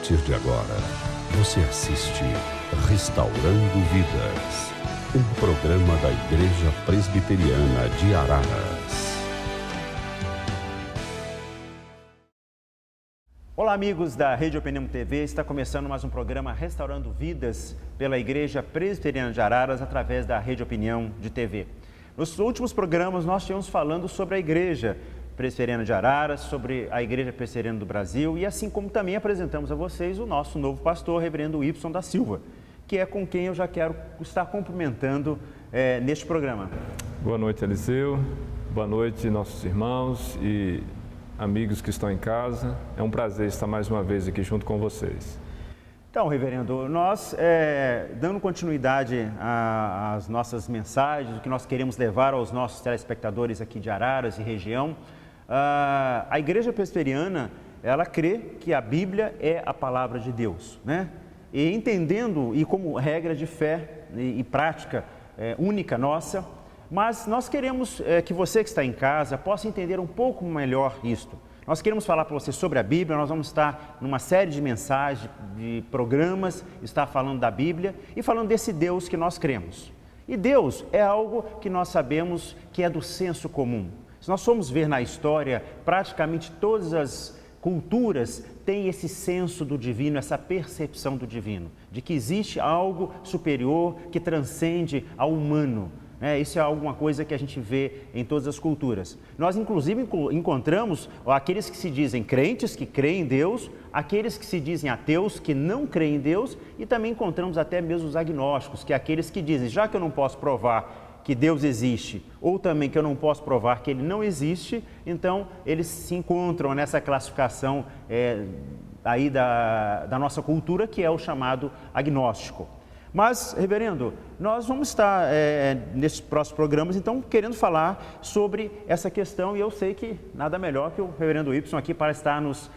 partir de agora, você assiste Restaurando Vidas, um programa da Igreja Presbiteriana de Araras. Olá, amigos da Rede Opinião TV, está começando mais um programa Restaurando Vidas pela Igreja Presbiteriana de Araras através da Rede Opinião de TV. Nos últimos programas nós estivemos falando sobre a Igreja Presbiteriana de Araras, sobre a Igreja Presbiteriana do Brasil e assim como também apresentamos a vocês o nosso novo pastor, Reverendo Wilson da Silva, que é com quem eu já quero estar cumprimentando neste programa. Boa noite, Eliseu. Boa noite, nossos irmãos e amigos que estão em casa. É um prazer estar mais uma vez aqui junto com vocês. Então, reverendo, nós, dando continuidade às nossas mensagens, o que nós queremos levar aos nossos telespectadores aqui de Araras e região, a Igreja Presbiteriana, ela crê que a Bíblia é a palavra de Deus, né? E entendendo, e como regra de fé e prática única nossa, mas nós queremos que você que está em casa possa entender um pouco melhor isto. Nós queremos falar para você sobre a Bíblia, nós vamos estar numa série de mensagens, de programas, estar falando da Bíblia e falando desse Deus que nós cremos. E Deus é algo que nós sabemos que é do senso comum. Se nós formos ver na história, praticamente todas as culturas têm esse senso do divino, essa percepção do divino, de que existe algo superior que transcende ao humano. Isso é alguma coisa que a gente vê em todas as culturas. Nós, inclusive, encontramos aqueles que se dizem crentes, que creem em Deus, aqueles que se dizem ateus, que não creem em Deus, e também encontramos até mesmo os agnósticos, que é aqueles que dizem, já que eu não posso provar que Deus existe, ou também que eu não posso provar que Ele não existe, então eles se encontram nessa classificação aí da nossa cultura, que é o chamado agnóstico. Mas, reverendo, nós vamos estar nesses próximos programas, então, querendo falar sobre essa questão, e eu sei que nada melhor que o reverendo Wilson aqui para estar nos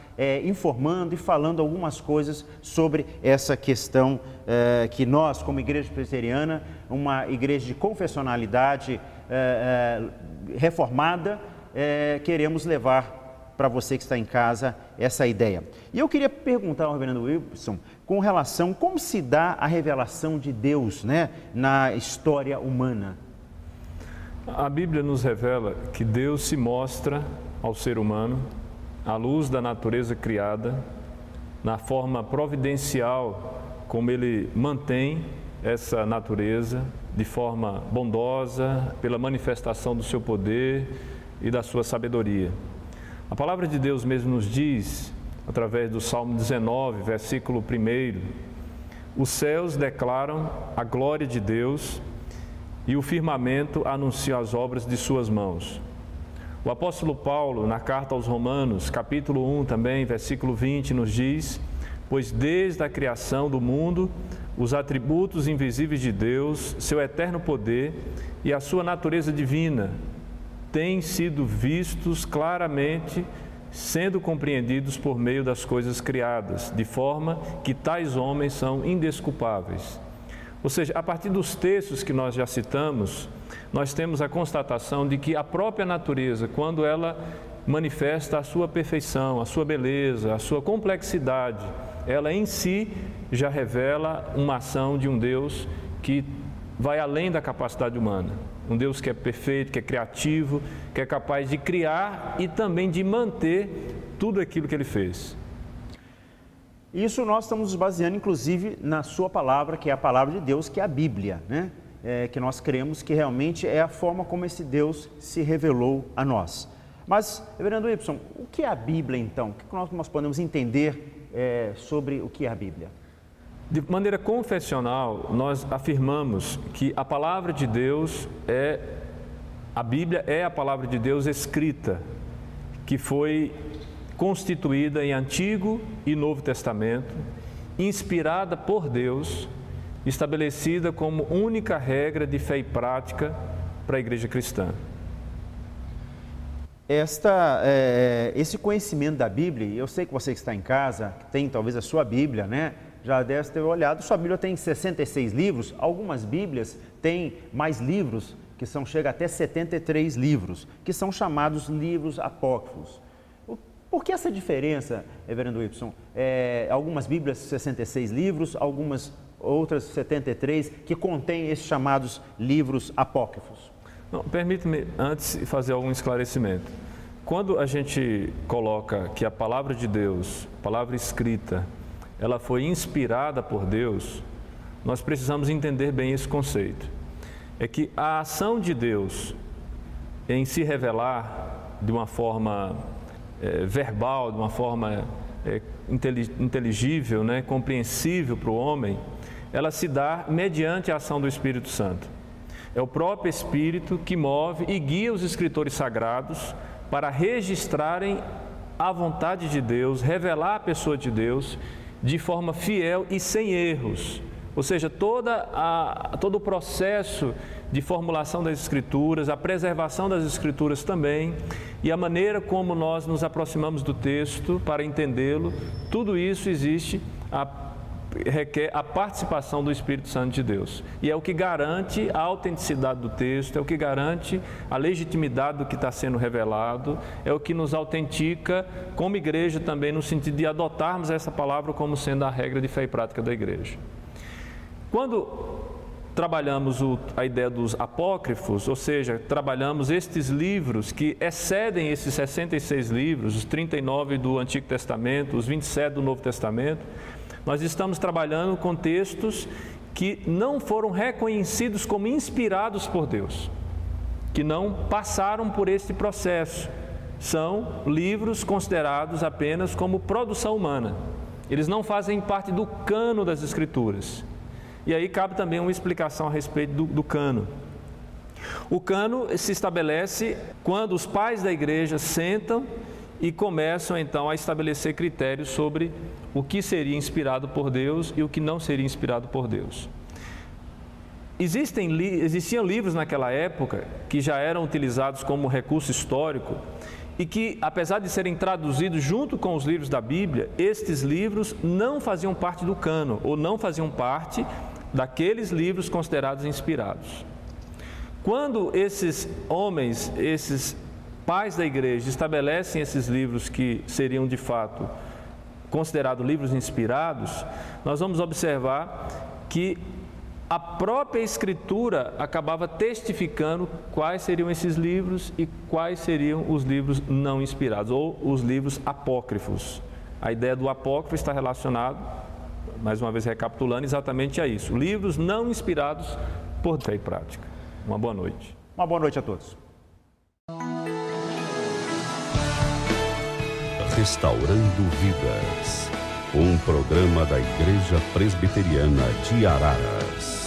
informando e falando algumas coisas sobre essa questão que nós, como Igreja Presbiteriana, uma igreja de confessionalidade reformada, queremos levar para você que está em casa essa ideia. E eu queria perguntar ao reverendo Wilson com relação como se dá a revelação de Deus, né, na história humana. A Bíblia nos revela que Deus se mostra ao ser humano à luz da natureza criada, na forma providencial como Ele mantém essa natureza, de forma bondosa, pela manifestação do seu poder e da sua sabedoria. A palavra de Deus mesmo nos diz, através do Salmo 19, versículo 1, os céus declaram a glória de Deus e o firmamento anuncia as obras de suas mãos. O apóstolo Paulo, na carta aos Romanos, capítulo 1 também, versículo 20, nos diz, pois desde a criação do mundo, os atributos invisíveis de Deus, seu eterno poder e a sua natureza divina, têm sido vistos claramente, sendo compreendidos por meio das coisas criadas, de forma que tais homens são indesculpáveis. Ou seja, a partir dos textos que nós já citamos, nós temos a constatação de que a própria natureza, quando ela manifesta a sua perfeição, a sua beleza, a sua complexidade, ela em si já revela uma ação de um Deus que vai além da capacidade humana. Um Deus que é perfeito, que é criativo, que é capaz de criar e também de manter tudo aquilo que Ele fez. Isso nós estamos nos baseando, inclusive, na sua palavra, que é a palavra de Deus, que é a Bíblia, né? Que nós cremos que realmente é a forma como esse Deus se revelou a nós. Mas, reverendo Wilson, o que é a Bíblia, então? O que nós podemos entender sobre o que é a Bíblia? De maneira confessional, nós afirmamos que a palavra de Deus a Bíblia é a palavra de Deus escrita, que foi constituída em Antigo e Novo Testamento, inspirada por Deus, estabelecida como única regra de fé e prática para a igreja cristã. Esse conhecimento da Bíblia, eu sei que você que está em casa, tem talvez a sua Bíblia, né? Já deve ter olhado, sua Bíblia tem 66 livros, algumas Bíblias têm mais livros, chega até 73 livros, que são chamados livros apócrifos. Por que essa diferença, reverendo Wilson? Algumas Bíblias, 66 livros, algumas outras 73, que contêm esses chamados livros apócrifos. Permita-me antes fazer algum esclarecimento. Quando a gente coloca que a palavra de Deus, a palavra escrita, ela foi inspirada por Deus, nós precisamos entender bem esse conceito. É que a ação de Deus em se revelar de uma forma verbal, de uma forma inteligível, né, compreensível para o homem, ela se dá mediante a ação do Espírito Santo. É o próprio Espírito que move e guia os escritores sagrados para registrarem a vontade de Deus, revelar a pessoa de Deus de forma fiel e sem erros. Ou seja, todo o processo de formulação das Escrituras, a preservação das Escrituras também, e a maneira como nós nos aproximamos do texto para entendê-lo, tudo isso requer a participação do Espírito Santo de Deus. E é o que garante a autenticidade do texto, é o que garante a legitimidade do que está sendo revelado, é o que nos autentica como igreja também, no sentido de adotarmos essa palavra como sendo a regra de fé e prática da igreja. Quando trabalhamos a ideia dos apócrifos, ou seja, trabalhamos estes livros que excedem esses 66 livros, os 39 do Antigo Testamento, os 27 do Novo Testamento, nós estamos trabalhando com textos que não foram reconhecidos como inspirados por Deus, que não passaram por esse processo. São livros considerados apenas como produção humana. Eles não fazem parte do cano das Escrituras. E aí cabe também uma explicação a respeito do cano. O cano se estabelece quando os pais da igreja sentam e começam então a estabelecer critérios sobre o que seria inspirado por Deus e o que não seria inspirado por Deus. Existiam livros naquela época que já eram utilizados como recurso histórico e que, apesar de serem traduzidos junto com os livros da Bíblia, estes livros não faziam parte do cano ou não faziam parte daqueles livros considerados inspirados. Quando esses homens, esses pais da igreja estabelecem esses livros que seriam de fato considerados livros inspirados, nós vamos observar que a própria Escritura acabava testificando quais seriam esses livros e quais seriam os livros não inspirados, ou os livros apócrifos. A ideia do apócrifo está relacionado, mais uma vez recapitulando, exatamente a isso. Livros não inspirados por fé e prática. Uma boa noite. Uma boa noite a todos. Restaurando Vidas, um programa da Igreja Presbiteriana de Araras.